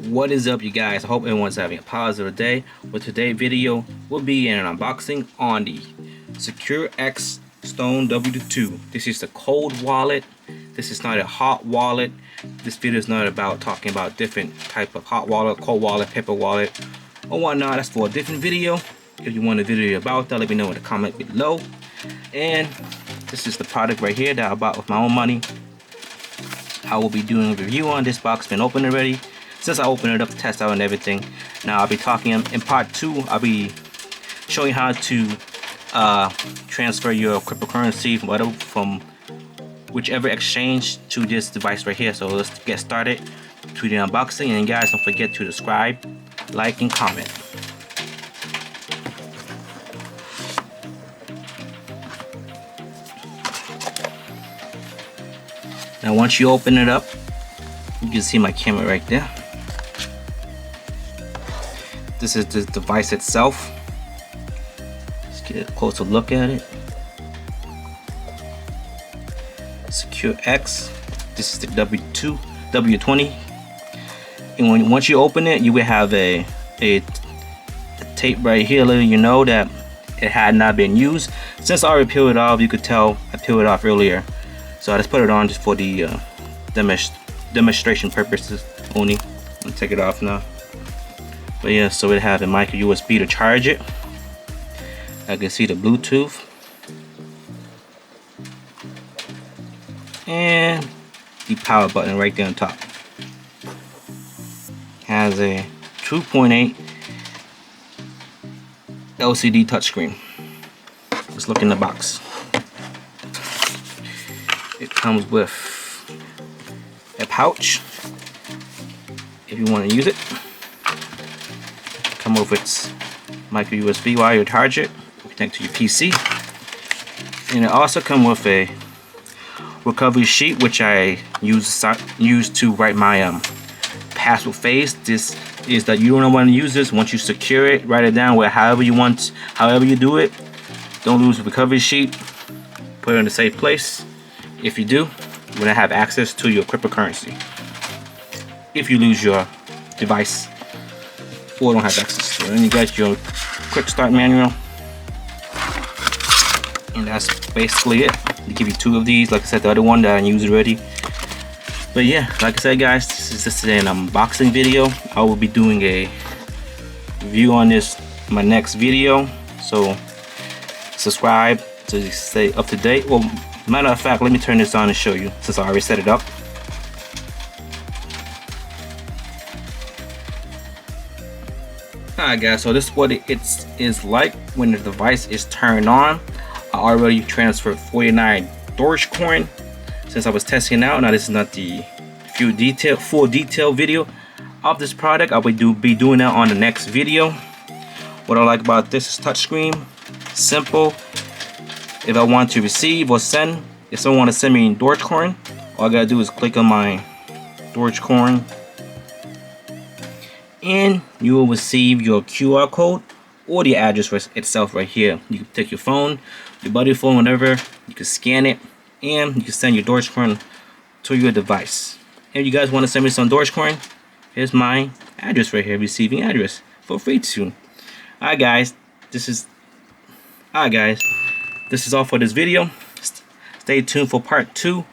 What is up, you guys? I hope everyone's having a positive day. With today's video will be an unboxing on the SecuX W20. This is the cold wallet. This is not a hot wallet. This video is not about talking about different type of hot wallet, cold wallet, paper wallet, or whatnot. That's for a different video. If you want a video about that, let me know in the comment below. And this is the product right here that I bought with my own money. I will be doing a review on this box. Been opened already. Since I opened it up to test out and everything. Now I'll be talking in part 2. I'll be showing how to transfer your cryptocurrency from whichever exchange to this device right here. So let's get started to the unboxing. And guys, don't forget to subscribe, like, and comment. Now once you open it up, you can see my camera right there. This is the device itself. Let's get a closer look at it. SecuX. This is the W20. And once you open it, you will have a tape right here letting you know that it had not been used. Since I already peeled it off, you could tell I peeled it off earlier. So I just put it on just for the demonstration purposes only. I'll take it off now. But yeah, so it has a micro USB to charge it. I can see the Bluetooth and the power button right there on top. Has a 2.8 LCD touchscreen. Let's look in the box. It comes with a pouch if you want to use it. Come with its micro USB wire to charge it, connect to your PC, and it also comes with a recovery sheet which I use to write my password phase. This is that you don't want to use this. Once you secure it, write it down however you want, however you do it. Don't lose the recovery sheet. Put it in a safe place. If you do, you're gonna have access to your cryptocurrency. If you lose your device or don't have access to it, and you got your quick start manual, and that's basically it. They give you 2 of these. Like I said, the other one that I used already. But yeah, like I said, guys, this is just an unboxing video. I will be doing a review on this in my next video, so subscribe to stay up to date. Well, matter of fact, let me turn this on and show you, since I already set it up. Alright guys, so this is what it is like when the device is turned on. I already transferred 49 DogeCoin since I was testing it out. Now this is not the full detail video of this product. I will be doing that on the next video. What I like about this is touchscreen, simple. If I want to receive or send, if someone want to send me DogeCoin, all I gotta do is click on my DogeCoin, and you will receive your QR code or the address itself right here. You can take your phone, your buddy phone, whatever. You can scan it, and you can send your DogeCoin to your device. If you guys want to send me some DogeCoin, here's my address right here, receiving address. Feel free to. Alright guys, this is all for this video. Stay tuned for part 2